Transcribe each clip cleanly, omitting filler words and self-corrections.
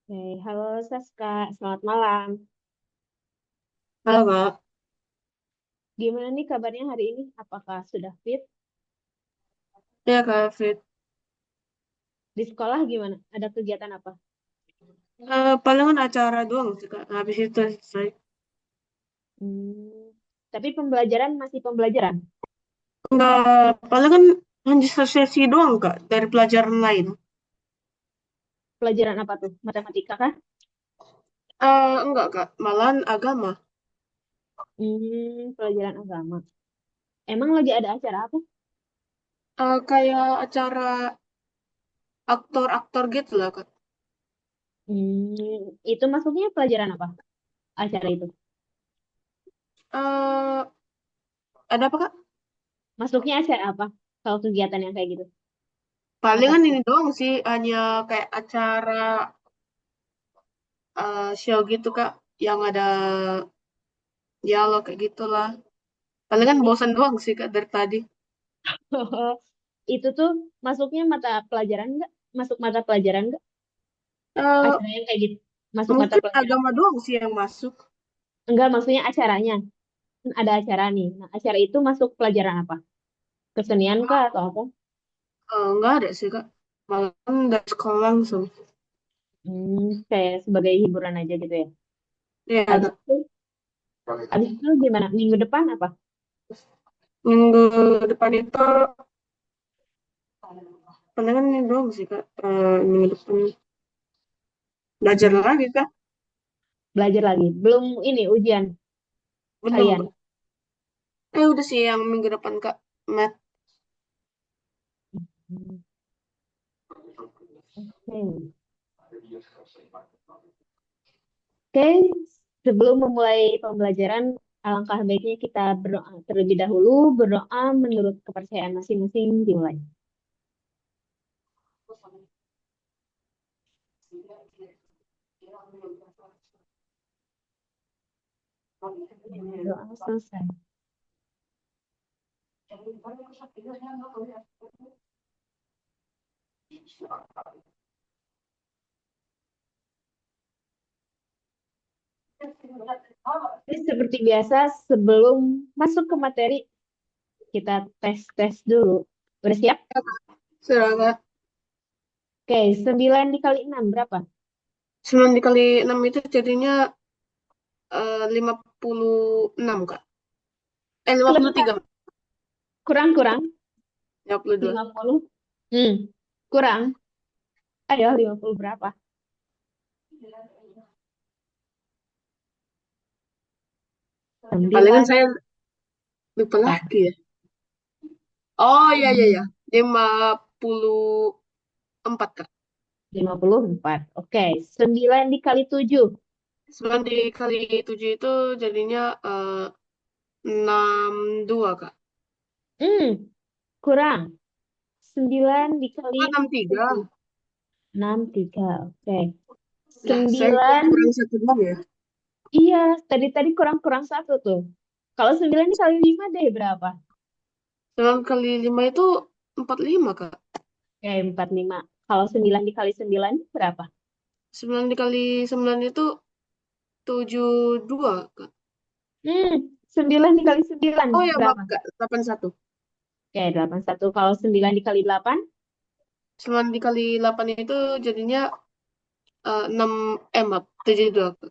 Oke, halo Saska, selamat malam. Halo Kak, Gimana nih kabarnya hari ini? Apakah sudah fit? ya Kak Fit. Di sekolah gimana? Ada kegiatan apa? Palingan acara doang sih Kak, habis itu selesai. Hmm, tapi pembelajaran masih pembelajaran. Enggak, palingan hanya sesi doang Kak, dari pelajaran lain. Pelajaran apa tuh? Matematika kah? Enggak Kak, malahan agama. Pelajaran agama. Emang lagi ada acara apa? Kayak acara aktor-aktor gitu lah Kak. Itu masuknya pelajaran apa? Acara itu. Eh, ada apa Kak? Masuknya acara apa? Kalau kegiatan yang kayak gitu. Mata Palingan ini kuliah. doang sih, hanya kayak acara show gitu Kak, yang ada dialog kayak gitulah. Palingan bosan doang sih Kak dari tadi. Itu tuh masuknya mata pelajaran nggak? Masuk mata pelajaran nggak? Eh, Acara yang kayak gitu. Masuk mata Mungkin pelajaran. agama doang sih yang masuk. Enggak, maksudnya acaranya. Kan ada acara nih. Nah, acara itu masuk pelajaran apa? Kesenian kah atau apa? Enggak ada sih Kak. Malah dari sekolah langsung. Kayak sebagai hiburan aja gitu ya. Iya Habis Kak. itu, habis itu gimana? Minggu depan apa? Minggu depan itu palingan ini doang sih Kak. Minggu depan belajar Hmm, lagi Kak. belajar lagi. Belum ini ujian Belum Kak. kalian. Udah sih yang minggu depan Kak. Mat. Hmm, Oke. Oke, sebelum memulai pembelajaran, alangkah baiknya kita berdoa terlebih dahulu. Berdoa menurut kepercayaan masing-masing dimulai. Doa selesai. Jadi seperti biasa, sebelum masuk ke materi, kita tes-tes dulu. Udah siap? Sudah Kak. Oke, 9 dikali 6 berapa? 9 dikali 6 itu jadinya 56 Kak. 53. Kelebihan. Kurang-kurang. 52. 50. Kurang. Ayo, 50 berapa? Palingan 9. saya lupa Apa? lagi ya. Oh iya iya iya. 54 Kak. 54. Oke, 9 dikali 7. 9 dikali 7 itu jadinya 62 Kak. Hmm, kurang. 9 dikali 63. 7. 63. Oke. Lah, saya kok 9. kurang satu doang ya. Iya, tadi-tadi kurang-kurang satu tuh. Kalau 9 dikali 5 deh berapa? 9 kali 5 itu 45, Kak. Oke, 45. Kalau 9 dikali 9 berapa? 9 dikali 9 itu 72, Kak. 9 dikali 9 Oh ya, maaf, berapa? Kak. 81. Oke, 81. Kalau 9 dikali 8, 9 dikali 8 itu jadinya 6, maaf, 72, Kak.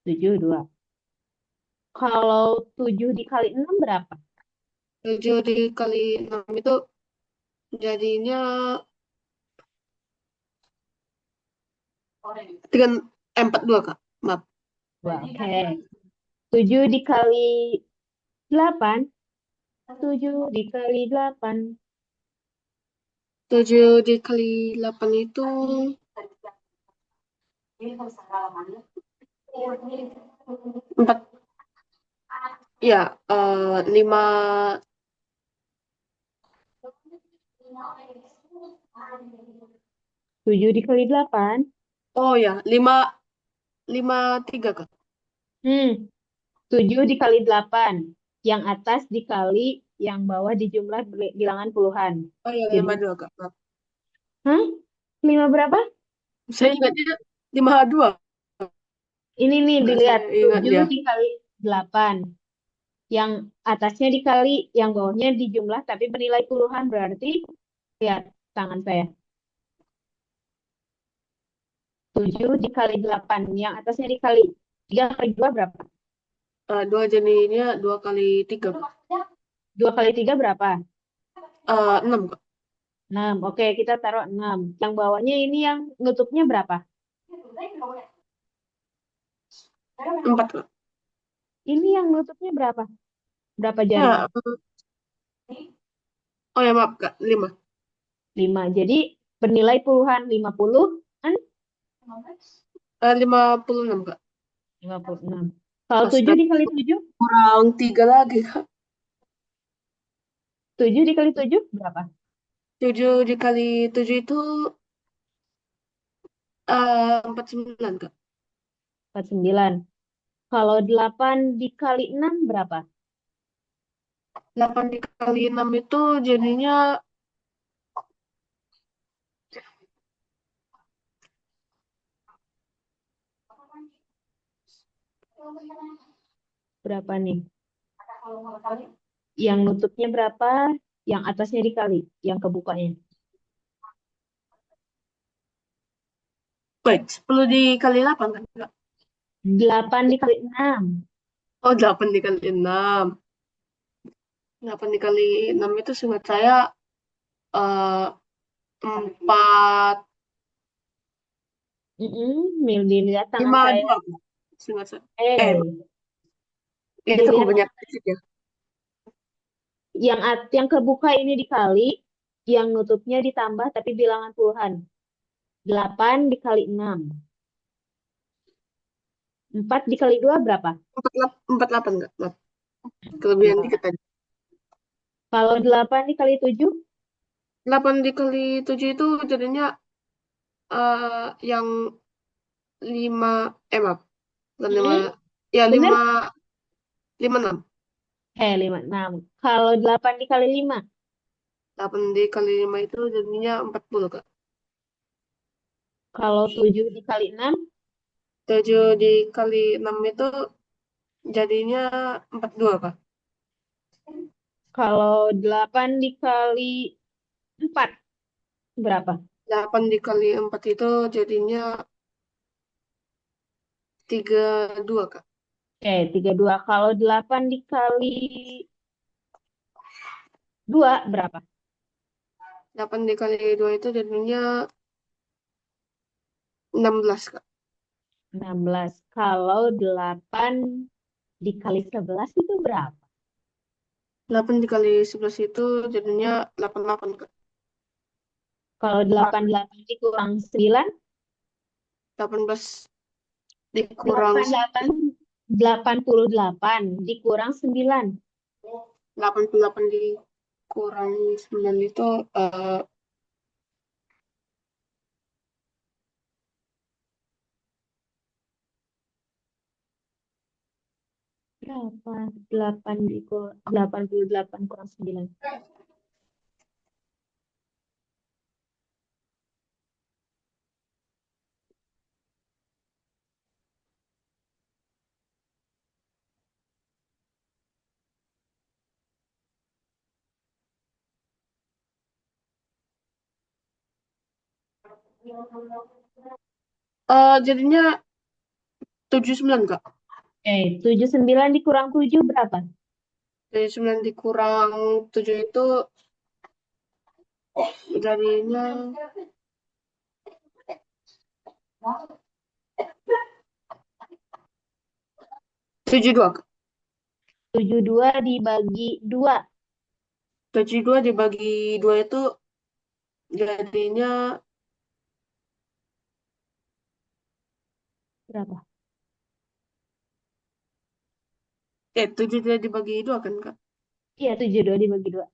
72. Kalau 7 dikali 6 berapa? 7 dikali 6 itu jadinya 3, 42, Kak. Maaf. Wah, oke. 7 dikali 8, 7 dikali 8. 7 dikali 8 itu 4, ya, 5. 7 dikali 8. Oh ya, 53 Kak. Hmm, 7 dikali 8. Yang atas dikali yang bawah dijumlah bilangan puluhan. Oh ya, Jadi, 52 Kak. Maaf. hah? 5 berapa? Saya ingatnya 52. Ini nih Nggak dilihat saya ingat 7 dia. dikali 8. Yang atasnya dikali, yang bawahnya dijumlah tapi bernilai puluhan. Berarti lihat tangan saya. 7 dikali 8. Yang atasnya dikali 3 kali 2 berapa? Dua jadinya 2 kali 3. 2 kali 3 berapa? 6 Kak. 6. Oke, kita taruh 6. Yang bawahnya ini yang nutupnya berapa? 4 Kak. Ini yang nutupnya berapa? Berapa jari? Ya, oh ya maaf Kak, 5. 5. Jadi bernilai puluhan 50 kan? 56 Kak. 56. Kalau 7 Astaga, dikali 7? kurang 3 lagi Kak. 7 dikali 7 berapa? 7 dikali 7 itu 49 Kak. 49. Kalau 8 dikali 6 berapa? 8 dikali 6 itu jadinya Berapa nih? Yang nutupnya berapa? Yang atasnya dikali, yang kebukanya. baik 10 dikali 8 kan Kak? 8 dikali 6. Oh 8 dikali 6. 8 dikali 6 itu seingat saya eh 4 Dilihat tangan 5 saya. 2 Kak. Seingat saya. Eh, Eh, ya itu dilihat banyak tangan. fisik ya. Yang kebuka ini dikali, yang nutupnya ditambah tapi bilangan puluhan. 8 dikali 6. 4 dikali 2 berapa? 48 enggak? Maaf. Kelebihan dikit tadi. Kalau 8 dikali 7, 8 dikali 7 itu jadinya yang 5 maaf. Bukan 5. mm, Ya bener? 56. 56. Kalau 8 dikali 5, 8 dikali 5 itu jadinya 40 Kak. kalau 7 dikali 6, 7 dikali 6 itu jadinya 42 Kak. kalau 8 dikali 4, berapa? 8 dikali 4 itu jadinya 32 Kak. Oke, 32. Kalau 8 dikali 2, berapa? 8 dikali 2 itu jadinya 16 Kak. 16. Kalau 8 dikali 11 itu berapa? 8 dikali 11 itu jadinya 88 Kak. Kalau 88 dikurang 9, 18 dikurang 88, 88 dikurang 9. 88 dikurang 9 itu Berapa? 8 dikurang 88 kurang 9. jadinya 79 Kak. 79 dikurang 7 berapa? Jadi 9 dikurang 7 itu jadinya 72 Kak. 72 dibagi 2 72 dibagi 2 itu jadinya berapa? 7 dibagi 2 kan Kak. Iya, 72 dibagi 2.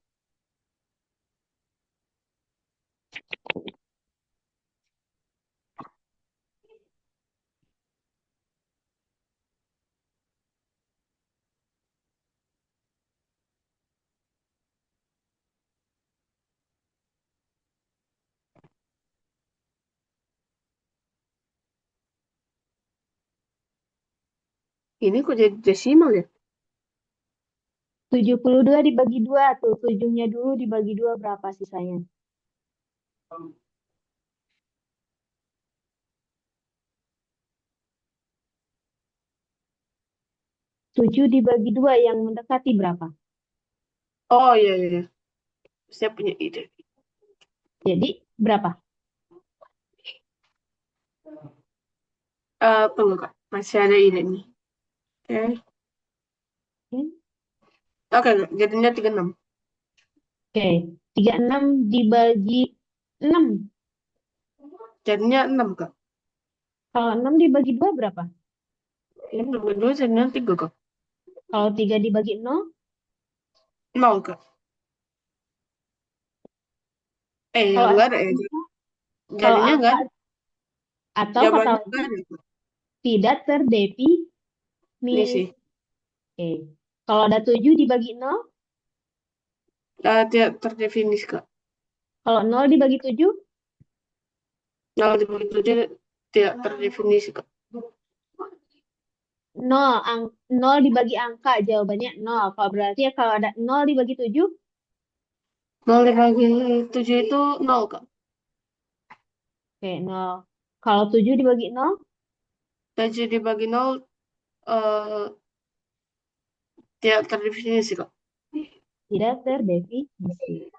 Ini kok jadi desimal ya? 72 dibagi 2 tuh. Tujuhnya dulu dibagi 2 berapa sisanya? 7 dibagi 2 yang mendekati berapa? Oh iya, iya, iya. Saya punya ide. Jadi berapa? Tunggu Kak, masih ada ide nih. Oke, Hmm, oke, Kak. Jadinya 36. Oke, 36 dibagi 6. Jadinya 6 Kak. Kalau 6 dibagi 2 berapa? Ini berdua jadinya 3 Kak. Kalau 3 dibagi 0, 0 Kak. Ya kalau enggak ada angka, ya. kalau Jadinya enggak angka ada. atau kata Jawabannya lain enggak ada Kak. tidak terdefinisi. Ini sih. Oke. Kalau ada 7 dibagi 0, Tidak terdefinisi Kak. kalau 0 dibagi 7, Kalau dibagi 7 tidak terdefinisi Kak. 0, 0 dibagi angka jawabannya 0. Kalau berarti ya kalau ada 0 dibagi 7, 0 dibagi 7 itu 0 Kak. oke 0. Kalau 7 dibagi 0, 7 dibagi 0 eh, tidak terdefinisi Kak. tidak terdefinisi.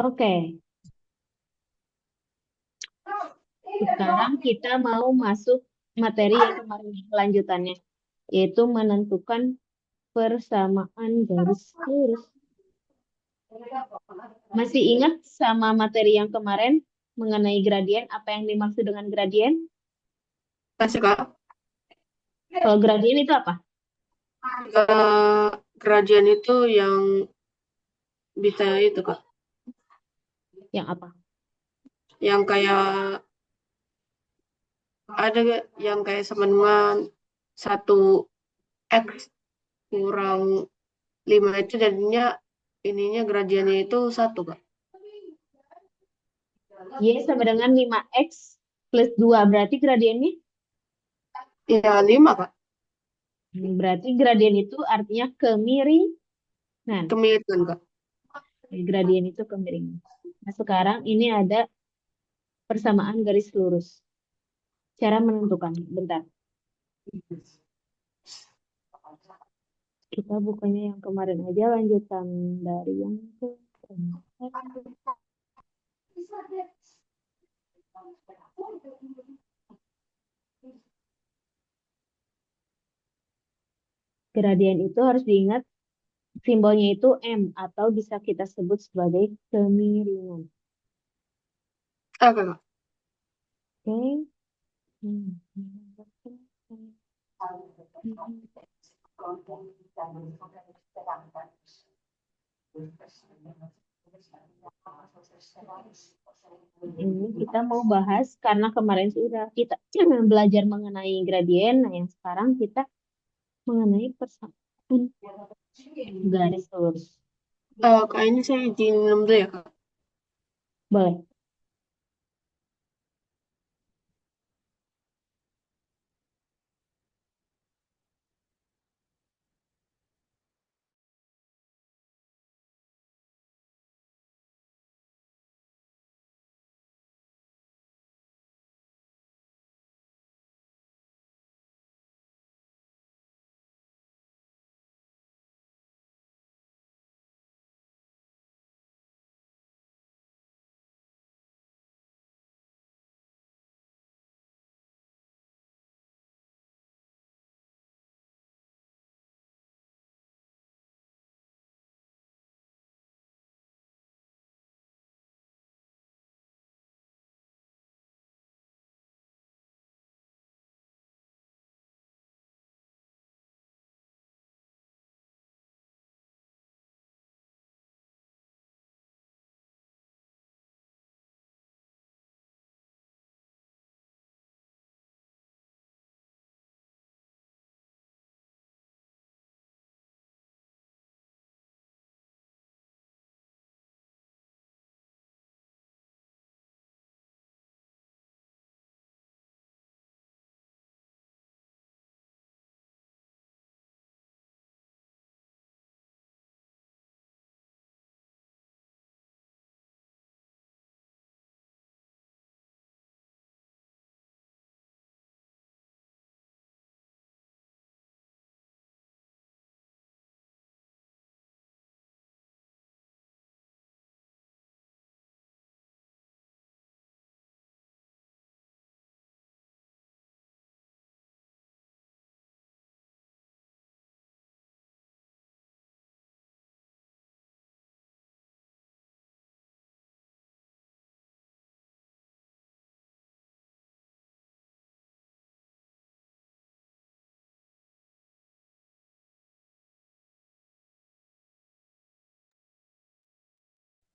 Oke, sekarang kita mau masuk materi yang kemarin kelanjutannya, yaitu menentukan persamaan garis lurus. Masih ingat sama materi yang kemarin mengenai gradien, apa yang dimaksud dengan gradien? Masih Kak. Kalau gradien itu apa? Eh, Kerajaan itu yang bisa itu Kak. Yang apa? Yang kayak ada gak yang kayak sama dengan 1 X kurang 5 itu jadinya ininya gradiennya itu 1 Kak. Y sama dengan 5X plus 2. Berarti gradiennya? Iya 5 Kak. Berarti gradien itu artinya kemiringan. Kemiripan Kak. Gradien itu kemiringan. Nah, sekarang ini ada persamaan garis lurus. Cara menentukan. Bentar. Kita bukannya yang kemarin aja lanjutan dari yang keempat. Gradien itu harus diingat simbolnya itu M atau bisa kita sebut sebagai kemiringan. Oke Kak. Oke. Ini kita mau bahas karena kemarin sudah kita belajar mengenai gradien. Nah, yang sekarang kita mengenai persamaan garis lurus. Kak ini saya izin minum dulu ya Kak. Boleh.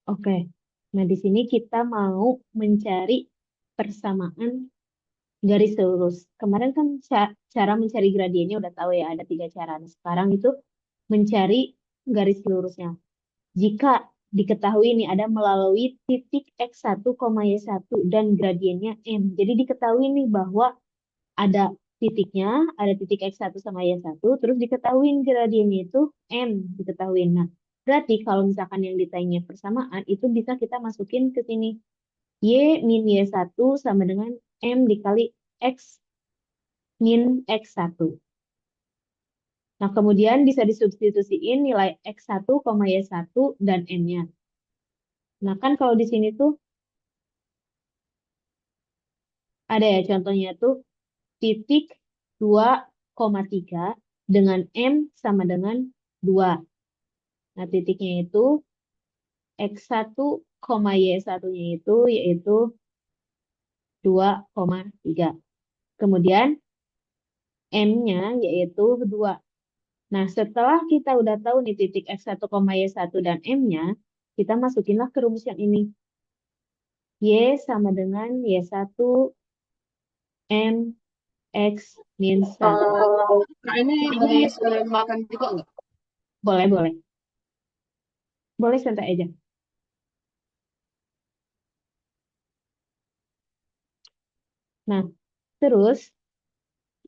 Oke. Nah, di sini kita mau mencari persamaan garis lurus. Kemarin kan cara mencari gradiennya udah tahu ya, ada 3 cara. Nah, sekarang itu mencari garis lurusnya. Jika diketahui ini ada melalui titik X1, Y1 dan gradiennya M. Jadi diketahui nih bahwa ada titiknya, ada titik X1 sama Y1, terus diketahui gradiennya itu M, diketahui. Nah, berarti kalau misalkan yang ditanya persamaan, itu bisa kita masukin ke sini. Y min Y1 sama dengan M dikali X min X1. Nah, kemudian bisa disubstitusiin nilai X1, Y1, dan M-nya. Nah, kan kalau di sini tuh ada ya contohnya tuh titik 2,3 dengan M sama dengan 2. Nah, titiknya itu X1, Y1-nya itu yaitu 2,3. Kemudian M-nya yaitu 2. Nah, setelah kita udah tahu nih titik X1, Y1 dan M-nya, kita masukinlah ke rumus yang ini. Y sama dengan Y1 M X min 1. Nah, ini boleh saya makan juga nggak? Boleh, boleh. Boleh santai aja. Nah, terus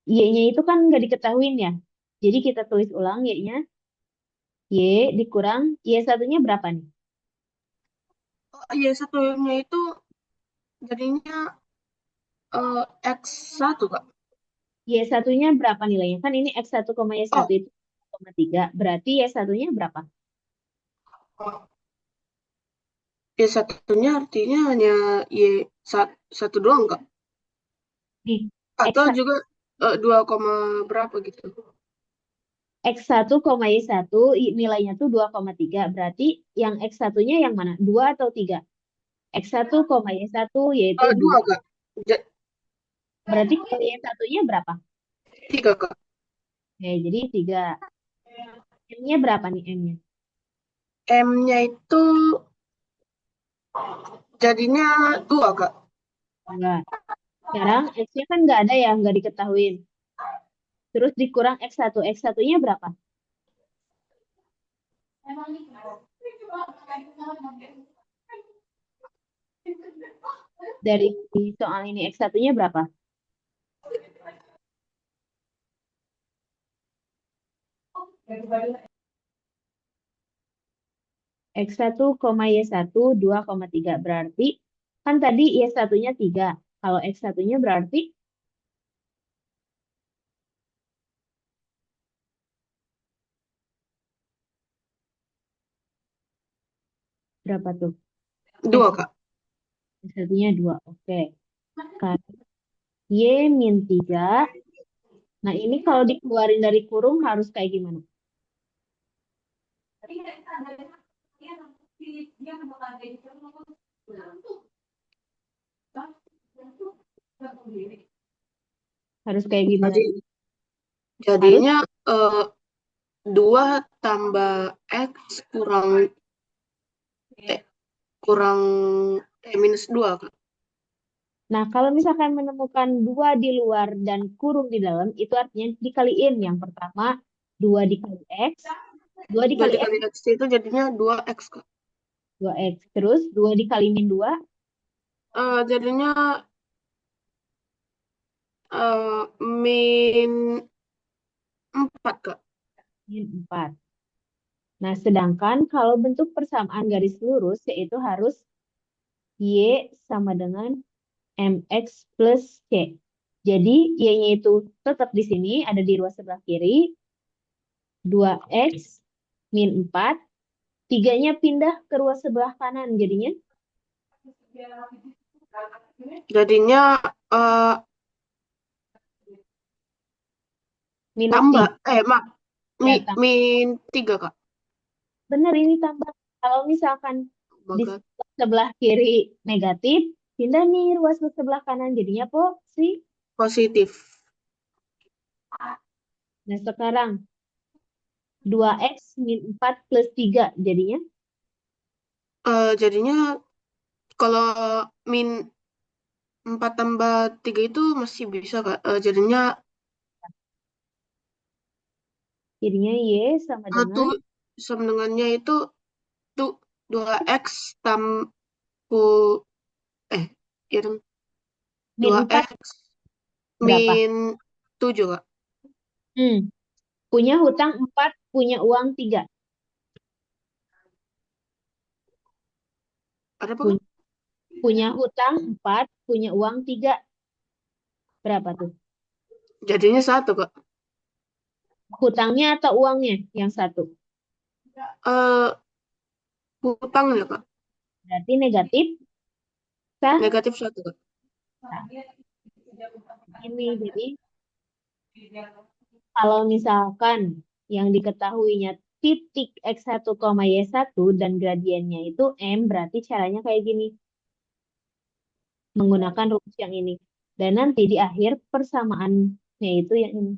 Y-nya itu kan nggak diketahuin ya. Jadi kita tulis ulang Y-nya. Y dikurang Y1-nya berapa nih? Oh, iya, satunya itu jadinya X1, Kak. Y1-nya berapa nilainya? Kan ini X1, Y1 Oh, itu 0,3. Berarti Y1-nya berapa? Y satunya artinya hanya satu doang, Kak. Nih, Atau X1, juga 2, berapa gitu. X1, Y1 nilainya tuh 2,3. Berarti yang X1-nya yang mana? 2 atau 3? X1, Y1 yaitu 2, 2. Kak. Berarti kalau Y1-nya berapa? 3, Kak. Oke, jadi 3. M-nya berapa nih M-nya? M-nya itu jadinya 2, Kak. Enggak. Sekarang X-nya kan nggak ada ya, nggak diketahuin. Terus dikurang X1. X1-nya berapa? Dari soal ini X1-nya berapa? X1, Y1 2,3. Berarti kan tadi Y1-nya 3. Kalau X1-nya berarti berapa tuh? X, 2, Kak. X1-nya 2. Oke. Kan Y min 3. Nah, ini kalau dikeluarin dari kurung harus kayak gimana? Harus kayak gimana? Jadi Harus jadinya 2 tambah X kurang eh, kurang minus 2, Kak. Nah, kalau misalkan menemukan 2 di luar dan kurung di dalam, itu artinya dikaliin. Yang pertama, 2 dikali X, 2 2 dikali X, dikali X itu jadinya 2X, Kak. 2X. Terus 2 dikali min 2, Jadinya min 4, Kak. min 4. Nah, sedangkan kalau bentuk persamaan garis lurus, yaitu harus Y sama dengan MX plus C. Jadi, Y-nya itu tetap di sini, ada di ruas sebelah kiri, 2X min 4, 3-nya pindah ke ruas sebelah kanan, jadinya Jadinya eh, minus tambah 3. Ya, min 3, Kak. bener ini tambah. Kalau misalkan di Maka sebelah kiri negatif, pindah nih ruas ke sebelah kanan, jadinya positif. positif. Nah, sekarang 2X min 4 plus 3 jadinya Jadinya kalau min 4 tambah 3 itu masih bisa, Kak. Jadinya Jadinya Y sama satu dengan sama dengannya itu tuh 2x tam ku eh ya dong, min dua 4 x berapa? min 7, Kak. Hmm. Punya hutang 4, punya uang 3. Ada apa, Kak? Punya, punya hutang 4, punya uang 3. Berapa tuh? Jadinya satu, Kak. Hutangnya atau uangnya yang satu? Eh hutang ya, Kak. Berarti negatif. Sah? Negatif satu, Kak. Nah, ini jadi kalau misalkan yang diketahuinya titik x1, y1 dan gradiennya itu M, berarti caranya kayak gini, menggunakan rumus yang ini. Dan nanti di akhir persamaannya itu yang ini.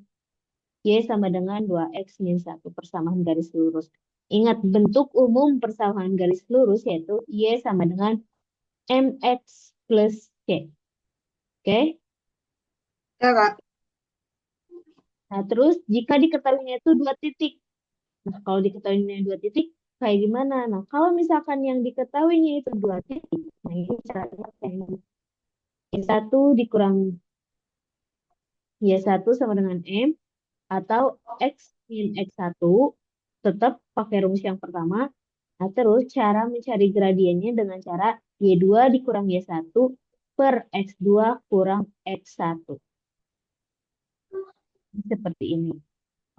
Y sama dengan 2x min 1 persamaan garis lurus. Ingat bentuk umum persamaan garis lurus yaitu Y sama dengan mx plus C. Oke? Ya, Kak. Nah, terus jika diketahuinya itu dua titik. Nah, kalau diketahuinya dua titik, kayak gimana? Nah, kalau misalkan yang diketahuinya itu dua titik, nah ini caranya kayak gini. Y1 dikurang Y1 sama dengan M, atau X min X1, tetap pakai rumus yang pertama. Nah, terus cara mencari gradiennya dengan cara Y2 dikurang Y1 per X2 kurang X1. Seperti ini.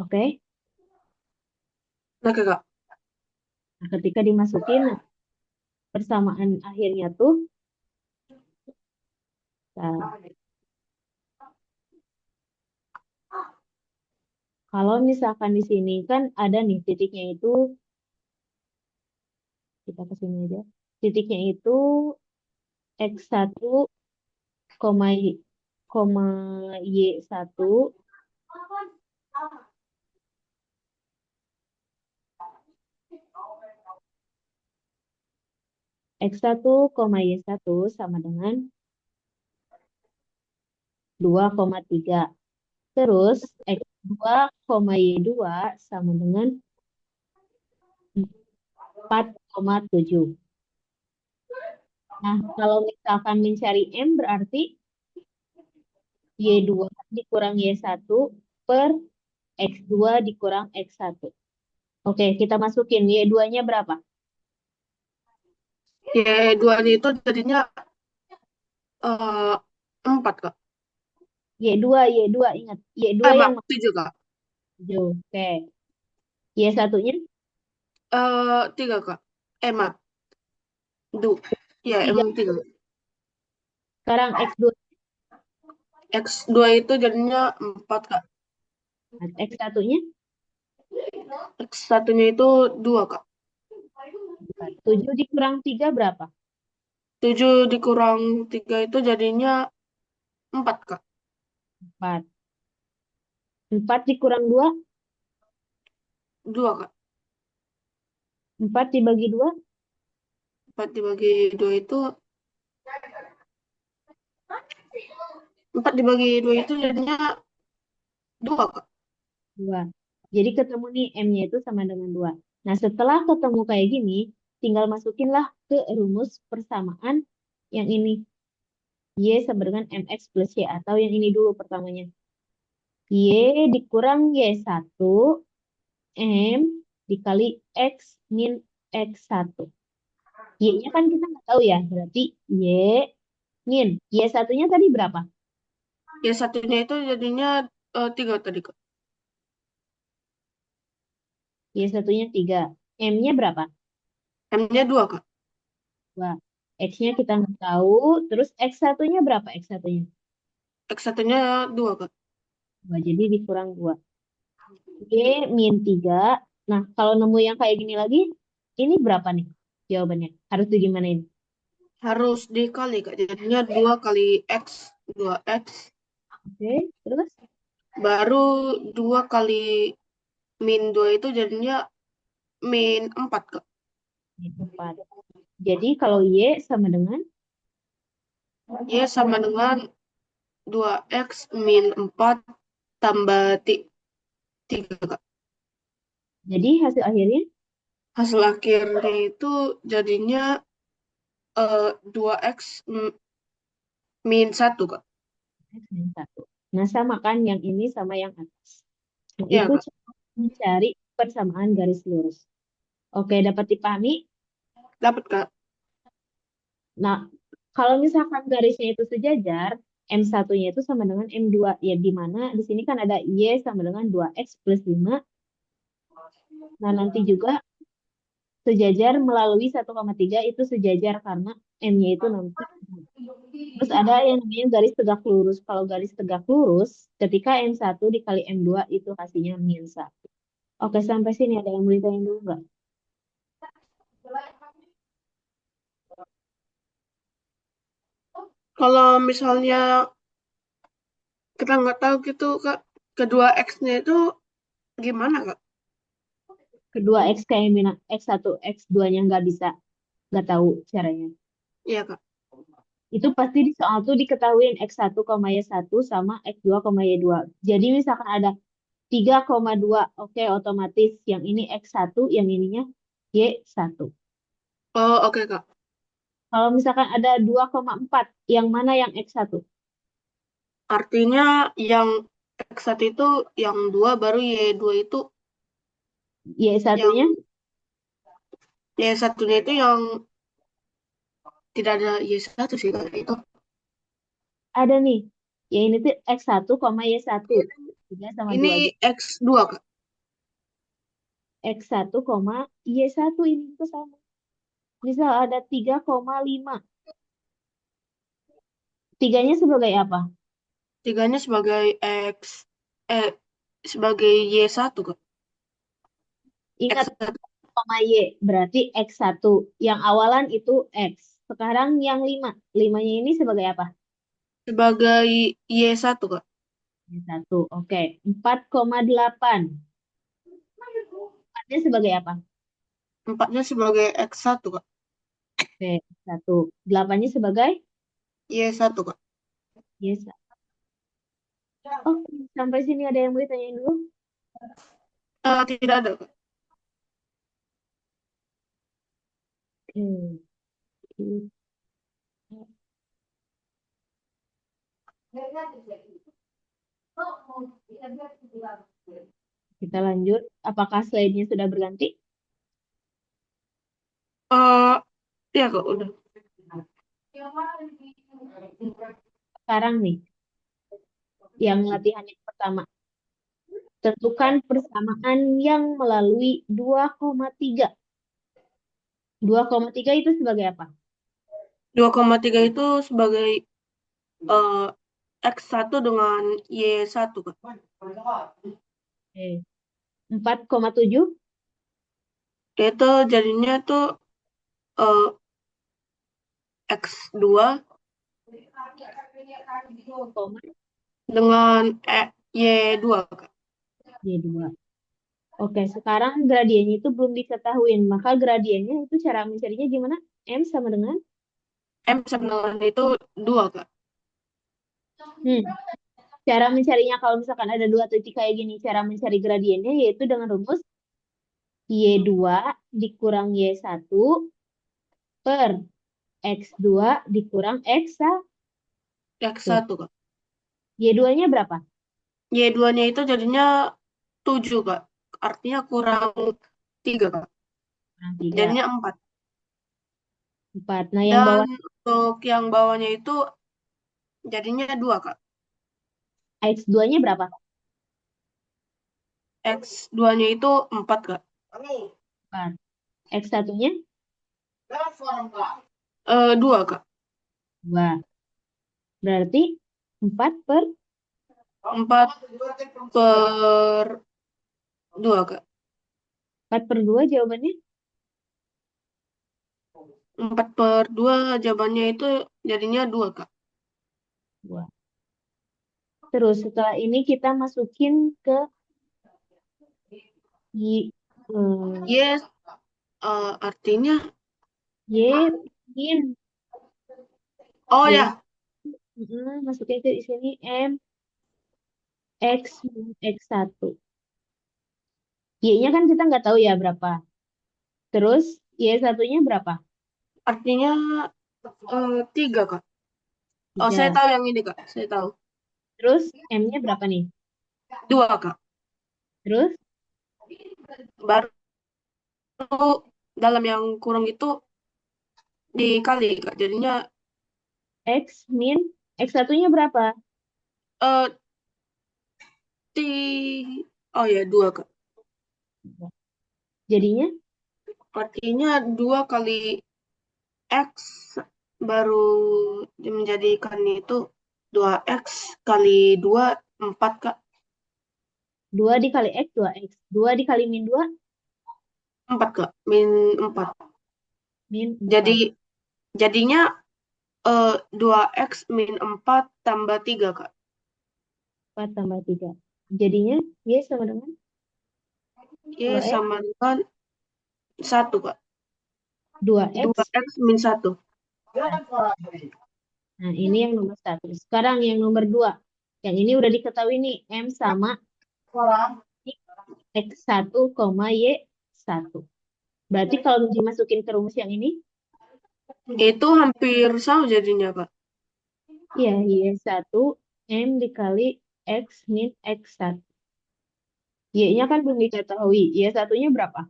Oke? Oke, Kak. Nah, ketika dimasukin persamaan akhirnya tuh, nah, kalau misalkan di sini kan ada nih titiknya itu, kita ke sini aja. Titiknya itu X1, koma koma Y1, X1, Y1 sama dengan 2,3. Terus X2, Y2 sama dengan 4,7. Nah, kalau misalkan mencari M berarti Y2 dikurang Y1 per X2 dikurang X1. Oke, kita masukin Y2-nya berapa? Y2 itu jadinya 4, Kak. Y2, ingat. Y2 Maaf, yang 7, Kak. maju. Oke. Y1-nya 3, Kak. Maaf. Ya, 3. emang 3. Sekarang X2. X2 itu jadinya 4, Kak. X1-nya X1-nya itu 2, Kak. 7 dikurang 3 berapa? 7 dikurang 3 itu jadinya 4, Kak. 4. 4 dikurang 2, 2, Kak. 4 dibagi 2, 4 dibagi 2 itu 4 dibagi 2 itu jadinya 2, Kak. 2. Jadi ketemu nih M-nya itu sama dengan 2. Nah, setelah ketemu kayak gini, tinggal masukinlah ke rumus persamaan yang ini. Y sama dengan MX plus Y. Atau yang ini dulu pertamanya. Y dikurang Y1, M dikali X min X1. Y-nya kan kita nggak tahu ya. Berarti Y min. Y1-nya tadi berapa? Ya satunya itu jadinya 3 tadi, Kak. Y1-nya 3. M-nya berapa? M-nya 2, Kak. 2. X-nya kita nggak tahu. Terus X1-nya berapa X1-nya? X1-nya 2, Kak. 2. Jadi dikurang 2. Y min 3. Nah, kalau nemu yang kayak gini lagi, ini berapa nih jawabannya? Harus digimanain? Harus dikali, Kak. Jadinya 2 kali X, 2X. Oke, terus? Baru 2 kali min 2 itu jadinya min 4, Kak. Min 4. Jadi kalau Y sama dengan, Y sama dengan 2X min 4 tambah 3, Kak. jadi hasil akhirnya Hasil akhirnya itu jadinya 2X min 1, Kak. X min 1. Nah, sama kan yang ini sama yang atas. Nah, Iya, itu Kak. cara mencari persamaan garis lurus. Oke, dapat dipahami? Dapat, Kak. Nah, kalau misalkan garisnya itu sejajar, M1-nya itu sama dengan M2. Ya, di mana di sini kan ada Y sama dengan 2X plus 5. Nah, nanti juga sejajar melalui 1,3 itu sejajar karena M-nya itu nanti. Terus ada yang namanya garis tegak lurus. Kalau garis tegak lurus, ketika M1 dikali M2 itu hasilnya min 1. Oke, sampai sini ada yang mau ditanyain dulu nggak? Kalau misalnya kita nggak tahu gitu, Kak, kedua X-nya itu gimana, Kak? Kedua X kayak mina, X1, X2-nya nggak bisa, nggak tahu caranya. Iya, Kak. Itu pasti di soal tuh diketahuin X1, Y1 sama X2, Y2. Jadi misalkan ada 3,2, oke otomatis yang ini X1, yang ininya Y1. Oh, oke, Kak. Kalau misalkan ada 2,4, yang mana yang X1? Artinya yang X1 itu yang 2 baru Y2 itu yang Y1-nya Y1-nya itu yang tidak ada Y1 sih, Kak. Itu. ada nih. Ya ini tuh X1, Y1. 3 sama Ini 2 aja. X2, Kak. X1, Y1 ini tuh sama. Misal ada 3,5. Tiganya sebagai apa? Tiganya sebagai eh sebagai Y1, Kak. Ingat X1 koma Y, berarti X1. Yang awalan itu X. Sekarang yang 5. 5-nya ini sebagai apa? sebagai Y1, Kak. Y1. Oke. 4,8. 4-nya sebagai apa? 4-nya sebagai X1, Kak. Oke, 1. 8-nya sebagai Y1, Kak. Y1. Oke, sampai sini ada yang mau ditanyain dulu? Tidak ada, Kak. Oke. Kita lanjut. Apakah slide-nya sudah berganti? Eh, iya, Kak, udah. Sekarang nih, yang latihan yang pertama. Tentukan persamaan yang melalui 2,3. 2,3 itu sebagai apa? 2,3 itu sebagai eh, X1 dengan Y1, Kak. Oke. 4,7 Itu jadinya tuh eh, X2 koma dengan Y2, Kak. Y2. Oke, sekarang gradiennya itu belum diketahuin. Maka gradiennya itu cara mencarinya gimana? M sama dengan? M sama dengan itu 2, Kak. Hmm. Cara mencarinya kalau misalkan ada dua titik kayak gini, cara mencari gradiennya yaitu dengan rumus Y2 dikurang Y1 per X2 dikurang X1. X1, Kak. Y2-nya berapa? Y2-nya itu jadinya 7, Kak. Artinya kurang 3, Kak. Kurang 3. Jadinya 4. 4. Nah, yang Dan bawah untuk yang bawahnya itu jadinya 2, Kak. X2-nya berapa? X2-nya itu 4, Kak. 4. X1-nya 2, Kak. 2. Berarti 4 per 4 per 2, Kak. 4 per 2 jawabannya 4 per 2 jawabannya itu jadinya 2, Kak. 2. Terus setelah ini kita masukin ke I, Yes, artinya Y min. Oh Y, ya, masukin ke sini M X min X1. Y-nya kan kita nggak tahu ya berapa. Terus Y satunya berapa? artinya tiga kak. Oh saya Tiga. tahu yang ini kak, saya tahu. Terus M-nya berapa nih? Dua kak. Terus Baru dalam yang kurang itu dikali kak. Jadinya X min X satunya berapa? eh ti oh ya dua kak. Jadinya Artinya dua kali x baru menjadikan itu dua x kali dua empat kak. 2 dikali X, 2X. 2 dikali min 2, Empat kak, min empat. min Jadi 4. jadinya 2x min 4 tambah 3 kak. 4 tambah 3. Jadinya Y sama dengan Y 2X. sama dengan satu kak. 2X. 2x min satu. Nah, ini yang nomor satu. Sekarang yang nomor 2. Yang ini udah diketahui nih. M sama X1, Y1. Berarti kalau dimasukin ke rumus yang ini, Itu hampir sama jadinya kak. ya Y1 M dikali X min X1. Y-nya kan belum diketahui. Y satunya berapa?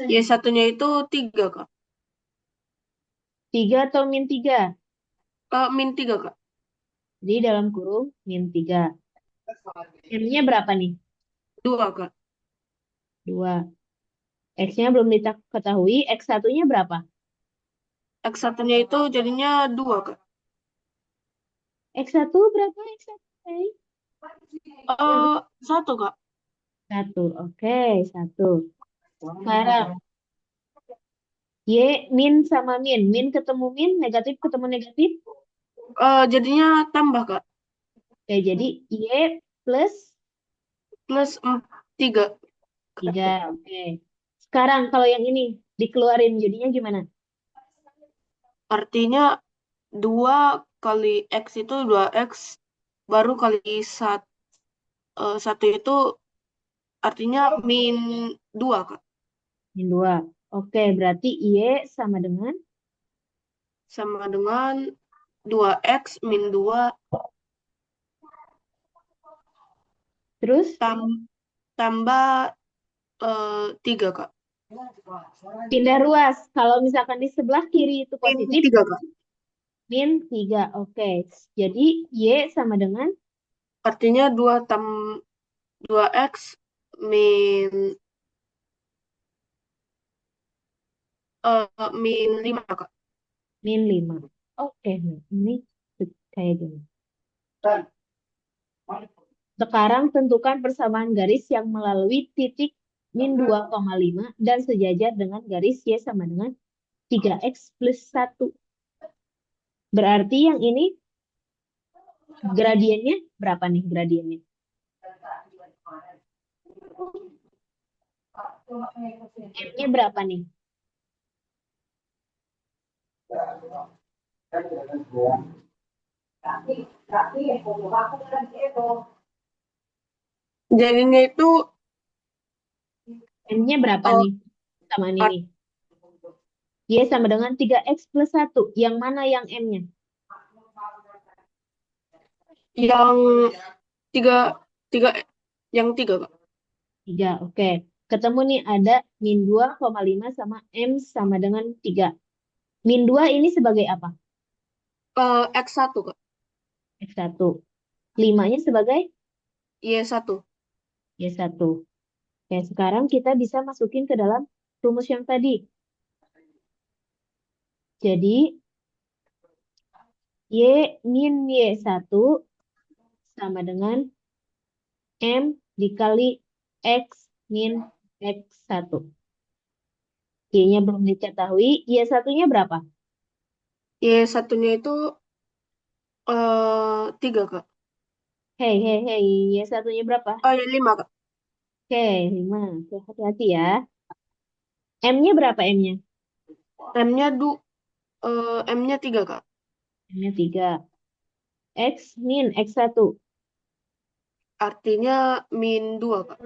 Y satunya itu 3 kak. 3 atau min 3? Min 3 kak. Jadi dalam kurung min 3. M-nya berapa nih? 2 kak. 2. X-nya belum diketahui. X satunya berapa? X satunya itu jadinya 2 kak. X1 berapa? X1. Yang Satu kak. satu. Oke, satu. Sekarang Y min sama min. Min ketemu min, negatif ketemu negatif. Jadinya tambah kak. Oke, jadi Y plus Plus 3. 3. Oke. Sekarang kalau yang ini dikeluarin jadinya gimana? Artinya 2 kali X itu 2x. Baru kali satu itu artinya min 2 kak. Min 2. Oke, berarti Y sama dengan Sama dengan 2x min 2 terus tambah 3 kak. pindah ruas. Kalau misalkan di sebelah kiri itu Min positif, 3 kak. min 3. Oke. Jadi Y sama dengan Artinya 2x min min 5 kak. min 5. Oke, nah, ini kayak gini. Sekarang tentukan persamaan garis yang melalui titik min 2,5 dan sejajar dengan garis Y sama dengan 3X plus 1. Berarti yang ini gradiennya berapa nih gradiennya? M-nya berapa nih? Jadinya itu M-nya berapa eh, nih? Samaan ini. art- Y sama dengan 3X plus 1. Yang mana yang M-nya? yang tiga tiga yang 3 kak. 3. Oke. Ketemu nih ada min 2,5 sama M sama dengan 3. Min 2 ini sebagai apa? X1 kak. X1. 5-nya sebagai Y1. Y1. Oke, sekarang kita bisa masukin ke dalam rumus yang tadi. Jadi, Y min Y1 sama dengan M dikali X min X1. Y-nya belum diketahui. Y satunya berapa? Y satunya itu 3 kak. Hei, hei, hei. Y satunya berapa? Oh ya 5 kak. Oke, 5. Oke, hati-hati ya. M-nya berapa M-nya? M-nya M-nya 3, Kak. M-nya 3. X min X1. Artinya -2, Kak.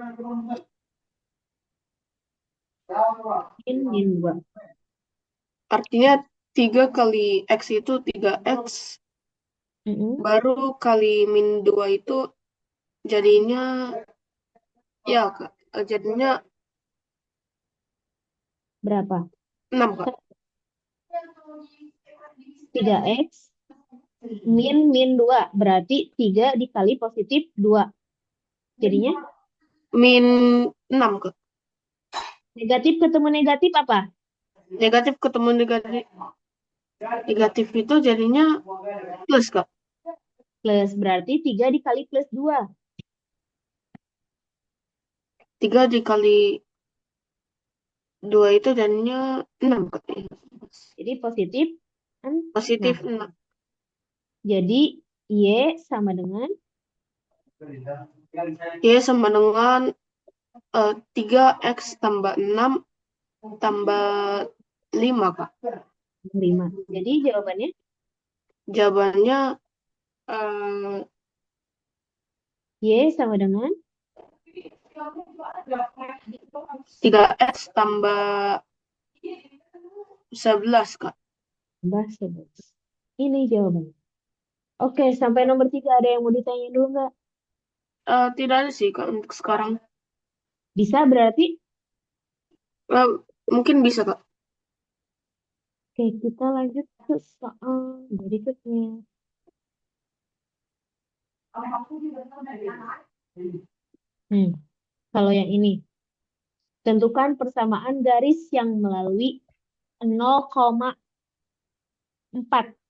Min 2. Artinya 3 kali X itu 3X. Mm-mm. Baru kali -2 itu jadinya, ya, Kak. Jadinya Berapa? 6, Kak. 3X min 2. Berarti 3 dikali positif 2. Jadinya -6, Kak. negatif ketemu negatif apa? Negatif ketemu negatif. Negatif itu jadinya plus, Kak. Plus. Berarti 3 dikali plus 2. 3 dikali 2 itu jadinya 6, Kak. Jadi positif 6. Positif 6. Jadi Y sama dengan Y sama dengan 3X tambah 6 tambah 5, Kak. 5. Jadi jawabannya Jawabannya eh, Y sama dengan 3X tambah 11, Kak. tambah 11. Ini jawabannya. Oke, sampai nomor 3 ada yang mau ditanya dulu nggak? Tidak ada sih, Kak, untuk sekarang. Bisa berarti? Eh, Mungkin bisa, Kak. Oke, kita lanjut ke soal berikutnya. Hmm, kalau yang ini, tentukan persamaan garis yang melalui 0,4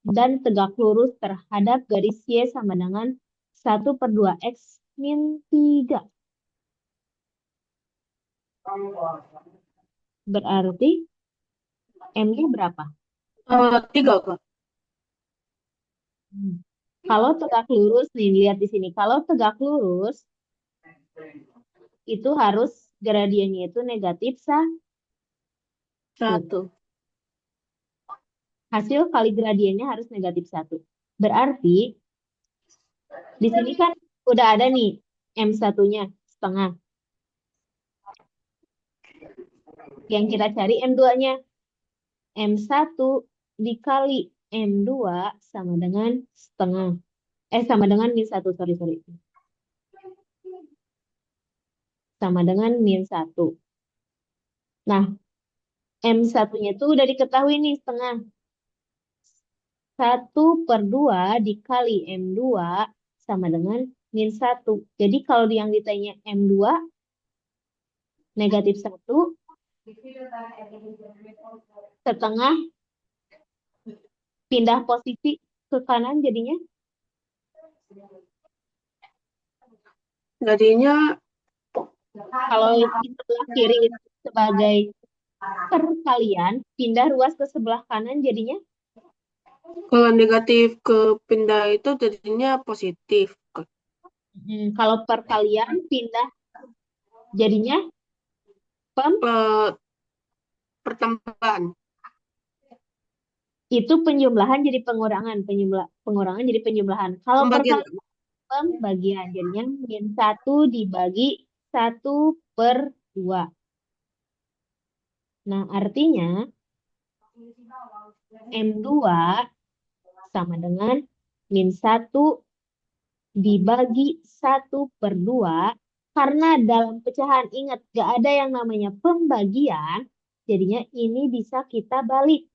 dan tegak lurus terhadap garis Y sama dengan 1/2 X min 3. Berarti M-nya berapa? 3, Kak. Hmm. Kalau tegak lurus nih, lihat di sini. Kalau tegak lurus, itu harus gradiennya itu negatif 1. 1. Hasil kali gradiennya harus negatif 1. Berarti di sini kan udah ada nih M1-nya setengah. Yang kita cari M2-nya. M1 dikali M2 sama dengan setengah. Sama dengan min 1, sorry, sorry. Sama dengan min 1. Nah, M1-nya itu udah diketahui nih setengah. 1/2 dikali M2 sama dengan min 1. Jadi kalau yang ditanya M2 negatif 1, setengah pindah posisi ke kanan jadinya. Jadinya Kalau di sebelah kiri itu sebagai perkalian, pindah ruas ke sebelah kanan jadinya. kalau negatif ke pindah itu jadinya positif, Kak. Kalau perkalian pindah jadinya pem Eh, Pertambahan. itu penjumlahan jadi pengurangan, pengurangan jadi penjumlahan. Kalau Pembagian, perkalian Kak. pembagian jadinya min 1 dibagi 1/2. Nah, artinya M2 sama dengan min 1 dibagi 1/2. Karena dalam pecahan, ingat, gak ada yang namanya pembagian, jadinya ini bisa kita balik.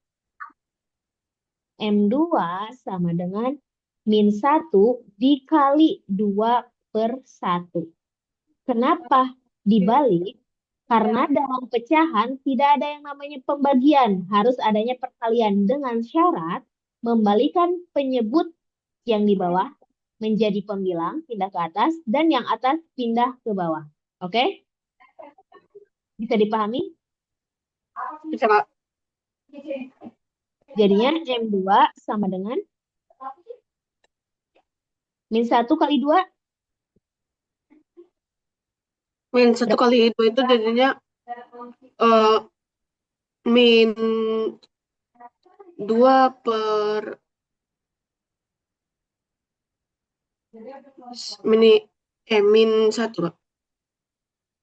M2 sama dengan min 1 dikali 2/1. Kenapa dibalik? Karena dalam pecahan tidak ada yang namanya pembagian. Harus adanya perkalian dengan syarat membalikan penyebut yang di bawah menjadi pembilang, pindah ke atas, dan yang atas pindah ke bawah. Oke? Bisa dipahami? Bisa, Kak. Jadinya M2 sama dengan min 1 kali 2. Min 1 kali 2 itu jadinya eh, min 2 per mini min 1, Kak.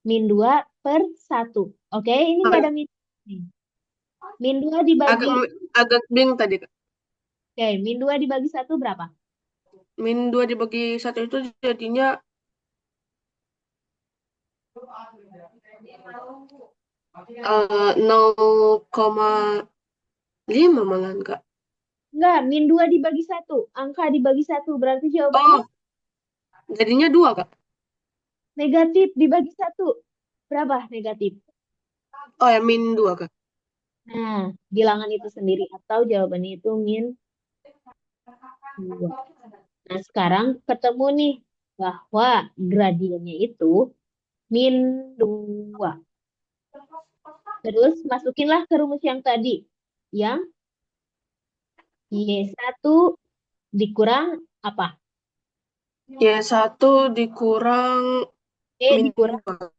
Min 2 per 1. Oke, ini nggak ada min. Nih. Min 2 Agak dibagi, agak bingung tadi, Kak. oke, min 2 dibagi 1 berapa? Min 2 dibagi 1 itu jadinya 0,5 malahan, Kak. Enggak, min 2 dibagi 1. Angka dibagi 1. Berarti jawabannya Oh, jadinya 2, Kak. negatif dibagi 1. Berapa negatif? Oh ya, min 2, Kak. Nah, bilangan itu sendiri. Atau jawabannya itu min 2. Nah, sekarang ketemu nih bahwa gradiennya itu min 2. Terus masukinlah ke rumus yang tadi. Yang Y1 dikurang apa? Y1 dikurang Y min dikurang 2.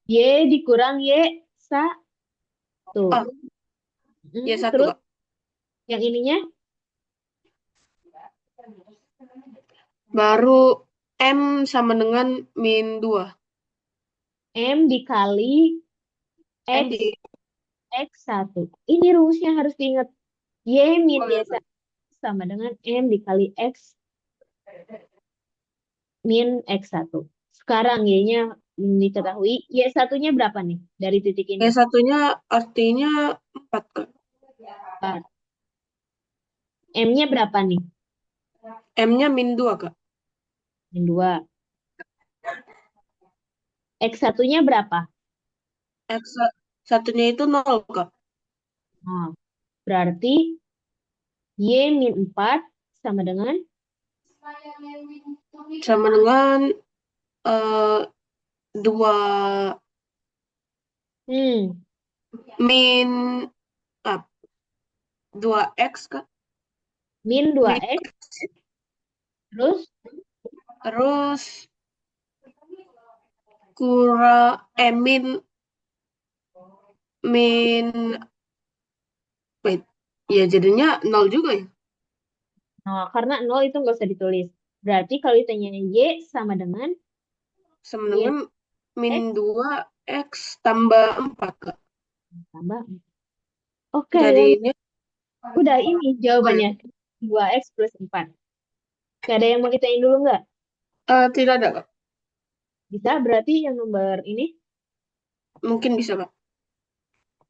Y dikurang Y1. Ah, Y1, Terus Kak. yang ininya Baru M sama dengan min 2. M dikali M X, di... X1. Ini rumusnya harus diingat. Y min Oh ya, Kak. Y1 sama dengan M dikali X min X1. Sekarang Y-nya diketahui. Y1-nya berapa nih dari titik ini? Y1-nya artinya 4, Kak. 4. M-nya berapa nih? M-nya min 2, Kak. Min 2. X1-nya berapa? X1-nya itu 0, Kak. Nah, berarti Y min 4 sama dengan Sama dengan eh 2 hmm, min ah, 2X, Kak. min Min 2X. Terus terus kurang min min wait. Ya jadinya 0 juga ya. nah, karena 0 itu nggak usah ditulis. Berarti kalau ditanya Y sama dengan Sama min dengan min X 2X tambah 4, Kak. tambah. Oke, yang Jadinya udah ini 2 ya. jawabannya. 2X plus 4. Gak ada yang mau ditanyain dulu nggak? Tidak ada, Kak. Bisa, berarti yang nomor ini. Mungkin bisa, Kak.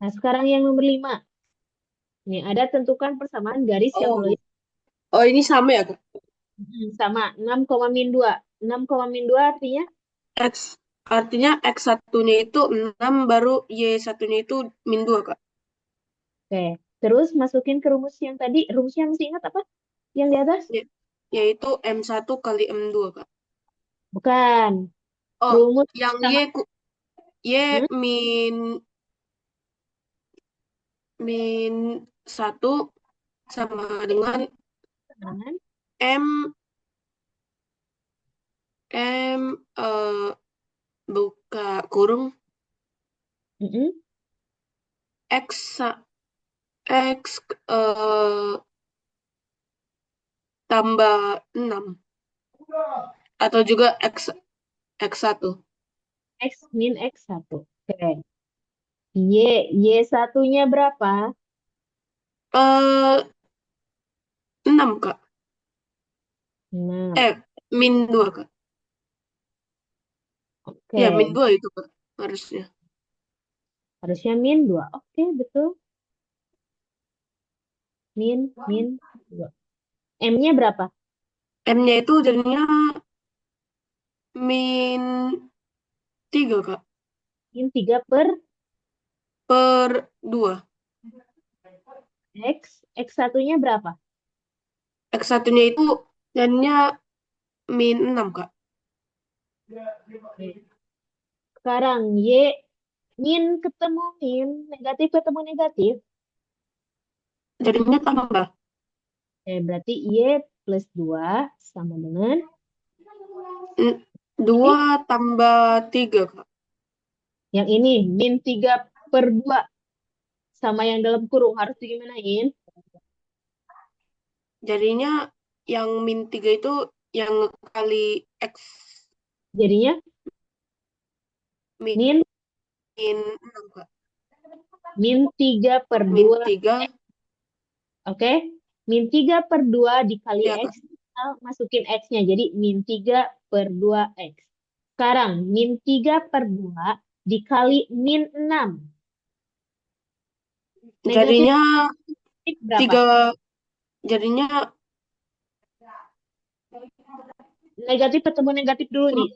Nah, sekarang yang nomor 5. Ini ada tentukan persamaan garis yang Oh. mulai Oh, ini sama ya, Kak? sama 6, min 2. 6, min 2 artinya? X artinya X1-nya itu 6 baru Y1-nya itu min 2, Kak. Oke. Terus masukin ke rumus yang tadi. Rumusnya masih ingat apa? Yang di atas? Ya- Yaitu M1 kali M2, Kak. Bukan. Oh, Rumus yang sama. Y Hmm? min min 1 sama dengan Kan? M M buka kurung Mm-mm. X X tambah 6 atau juga X1. X min X1. Oke. Y1-nya berapa? Eh 6, Kak. Nah, Min 2, Kak. Ya, min oke. 2 itu, Kak, harusnya. Harusnya min 2. Oke, betul. Min 2. M-nya berapa? M-nya itu jadinya min 3, Kak. Min 3 per Per 2. X. X1-nya berapa? X1-nya itu jadinya min 6, Kak. Oke. Sekarang Y min ketemu min, negatif ketemu negatif. Jadinya tambah. Berarti Y plus 2 sama dengan 2 ini. tambah 3, Kak. Yang ini min 3 per 2 sama yang dalam kurung harus digimanain? Jadinya yang min 3 itu yang kali X Jadinya min, min min 6, Kak. min 3 per Min 2. 3, Oke? Min 3 per 2 dikali ya, X. Kak. Kita masukin X-nya. Jadi min 3 per 2 X. Sekarang min 3 per 2 dikali min 6. Negatif Jadinya berapa? 3, jadinya Negatif ketemu negatif dulu nih.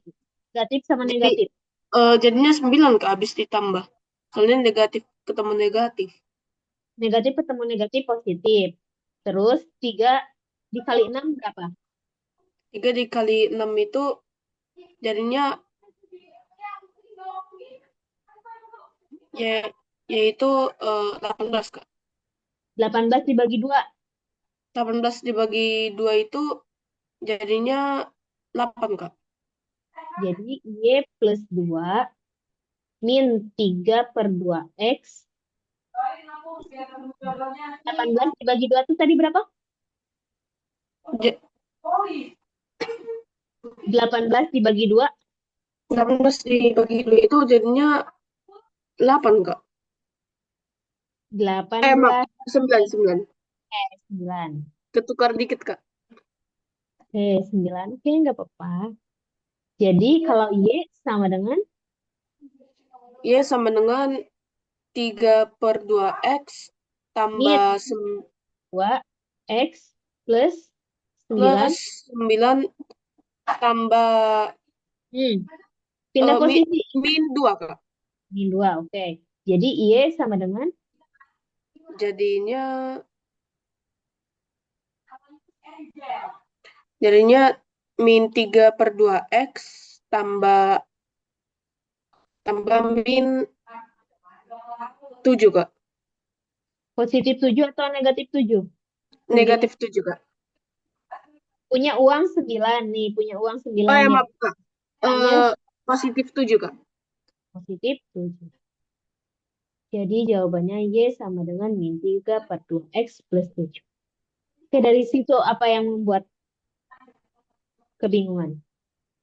Negatif sama jadi negatif. jadinya 9, Kak, habis ditambah. Soalnya negatif ketemu negatif. Negatif ketemu negatif positif. Terus 3 dikali 6 berapa? 3 dikali 6 itu jadinya ya yaitu 18, Kak. 18 dibagi 2. 18 dibagi 2 itu jadinya 8, Kak. Jadi Y plus 2 min 3 per 2 X. 18 dibagi 2 itu tadi berapa? Ja- 18 dibagi 2. 18 dibagi 2 itu jadinya 8, Kak. Maaf, 18 9, 9. 9. Ketukar dikit, Kak. Oke, 9. Oke, nggak apa-apa. Jadi kalau Y sama dengan Y sama dengan 3 per 2 X min tambah 2 X plus 9. plus 9 tambah Hmm, pindah min, posisi. min 2, Kak. Min 2, oke. Jadi Y sama dengan Jadinya jadinya min 3 per 2 X tambah tambah min 7, Kak. positif 7 atau negatif 7? Negatif 7, Kak. Punya uang 9 nih, punya uang Oh 9 ya, ya. maaf, Kak. Tanya Positif 7, Kak. positif 7. Jadi jawabannya Y sama dengan min 3 per 2X plus 7. Oke, dari situ apa yang membuat kebingungan?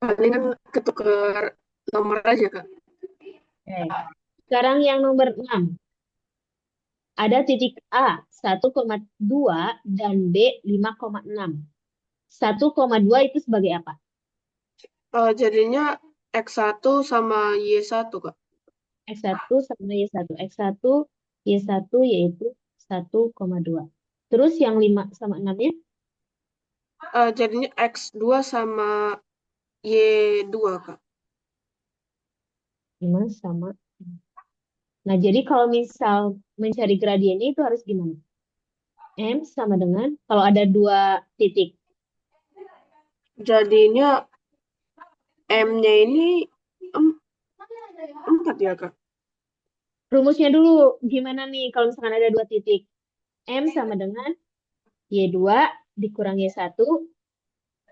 Palingan ketukar nomor aja, Kak. Oke. Sekarang yang nomor 6. Ada titik A 1,2 dan B 5,6. 1,2 itu sebagai apa? Jadinya X1 sama Y1, Kak. X1 sama Y1. X1, Y1 yaitu 1,2. Terus yang 5 sama 6-nya? Jadinya X2 sama Y2, Kak. 5 sama. Nah, jadi kalau misal mencari gradiennya itu harus gimana? M sama dengan, kalau ada dua titik. Jadinya M-nya ini 4 ya, Kak. Rumusnya dulu, gimana nih kalau misalkan ada dua titik? M sama dengan Y2 dikurang Y1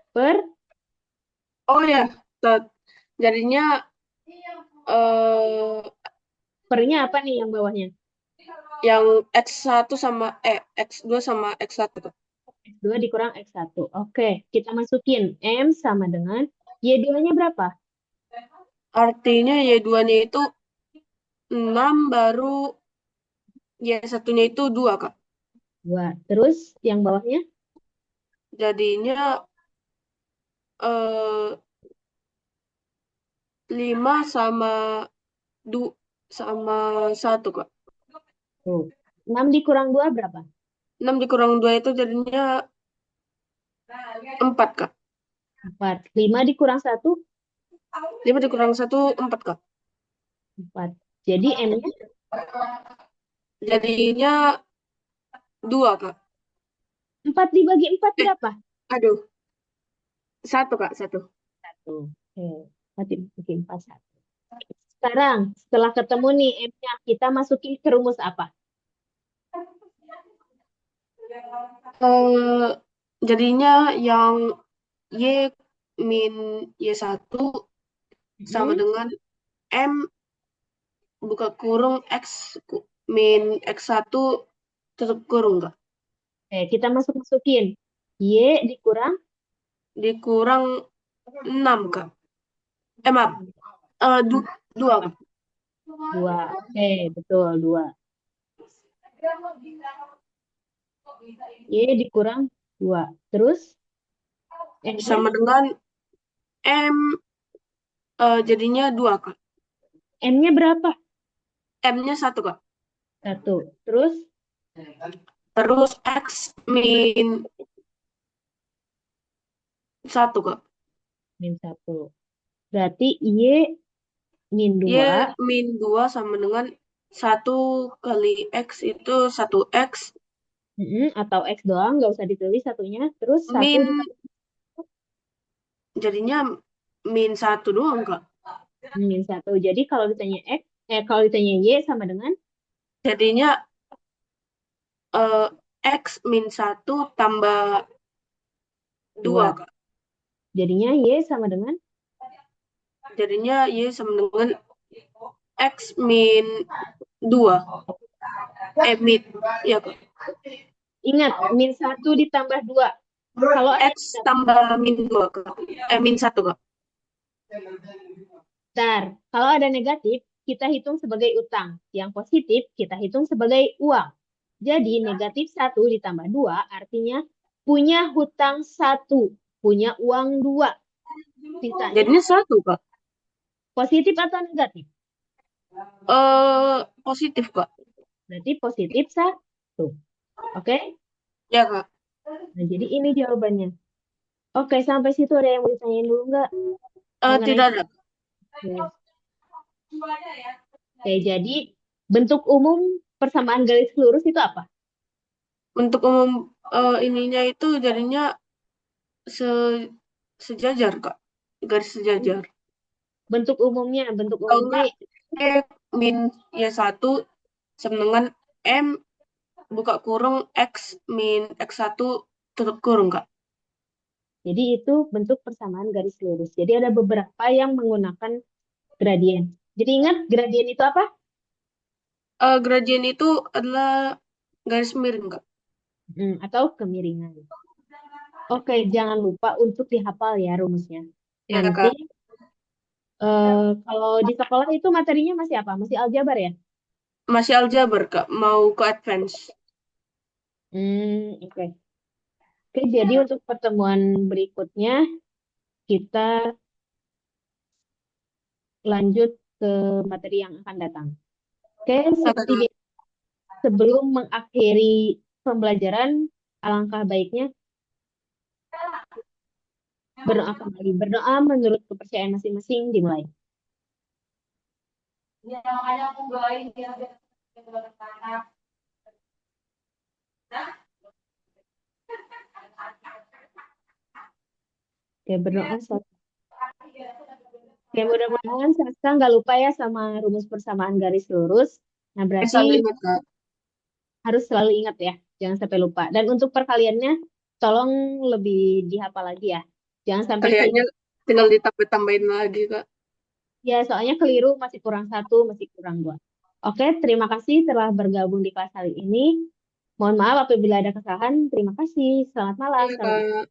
per, Oh ya, jadinya eh pernya apa nih yang bawahnya? yang X1 sama X2 sama X1, Kak. X2 dikurang X1. Oke, kita masukin M sama dengan Y2-nya berapa? Artinya Y2-nya itu 6 baru Y1-nya itu 2, Kak. 2. Terus yang bawahnya? Jadinya eh 5 sama 1, Kak. Tuh. 6 dikurang 2 berapa? 6 dikurang 2 itu jadinya 4, Kak. 4. 5 dikurang 1? 5 dikurang 1, 4, Kak. 4. Jadi M-nya Jadinya 2, Kak. 4 dibagi 4 Eh, berapa? aduh. 1, Kak. 1. 1. Oke. 4 dibagi 4, 1. Sekarang, setelah ketemu nih M-nya, kita masukin ke rumus apa? Eh, jadinya yang Y min Y1 sama Hmm, dengan M buka kurung X min X1 tutup kurung, Kak. Kita masukin. Y dikurang Dikurang 6, Kak. Maaf. 2, Kak. 2. Oke, betul, 2. Y dikurang 2. Terus, M-nya? Sama dengan M, jadinya 2, Kak. M-nya berapa? M-nya 1, Kak. 1. Terus, Terus X min 1, Kak. min 1. Berarti Y min Y 2. min 2 sama dengan 1 kali X itu 1X Atau X doang, nggak usah ditulis satunya. Terus 1 min ditambah jadinya min 1 doang, Kak. min 1. Jadi kalau ditanya Y sama dengan Jadinya eh, X min 1 tambah 2, 2. Kak. Jadinya Y sama dengan Jadinya Y sama dengan X min 2. Min, ya, Kak. ingat min 1 ditambah 2. Kalau ada X tambah min 2, Kak. Min 1, Kak. Bentar, kalau ada negatif, kita hitung sebagai utang. Yang positif, kita hitung sebagai uang. Jadi, negatif 1 ditambah 2 artinya punya hutang 1, punya uang 2. Sisanya Jadinya 1, Kak. positif atau negatif? Positif, Kak. Berarti positif 1. Oke? Ya, Kak. Nah, jadi ini jawabannya. Oke, sampai situ ada yang mau ditanyain dulu nggak? Mengenai Tidak ada. yes. Oke, jadi bentuk umum persamaan garis lurus itu apa? Untuk umum ininya itu jadinya se sejajar, Kak. Garis sejajar. Bentuk Kalau umumnya enggak, E min Y1 sama dengan M buka kurung X min X1 tutup kurung, Kak. jadi itu bentuk persamaan garis lurus. Jadi ada beberapa yang menggunakan gradien. Jadi ingat gradien itu apa? Gradien itu adalah garis miring, Kak. Atau kemiringan. Oke, jangan lupa untuk dihafal ya rumusnya. Ya, Nanti Kak. kalau di sekolah itu materinya masih apa? Masih aljabar ya? Masih aljabar, Kak. Mau ke advance. Oke. Oke, jadi untuk pertemuan berikutnya kita lanjut ke materi yang akan datang. Oke, Oke, seperti Kak. biasa, sebelum mengakhiri pembelajaran, alangkah baiknya berdoa kembali. Berdoa menurut kepercayaan masing-masing dimulai. Oke, berdoa. Oke, mudah-mudahan Saskia nggak lupa ya sama rumus persamaan garis lurus. Nah, berarti Selalu ingat, Kak. harus selalu ingat ya, jangan sampai lupa. Dan untuk perkaliannya, tolong lebih dihafal lagi ya. Jangan sampai Kayaknya keliru. tinggal ditambah-tambahin lagi, Kak. Ya, soalnya keliru masih kurang 1, masih kurang 2. Oke, terima kasih telah bergabung di kelas kali ini. Mohon maaf apabila ada kesalahan. Terima kasih. Selamat malam. Iya, Sampai Kak.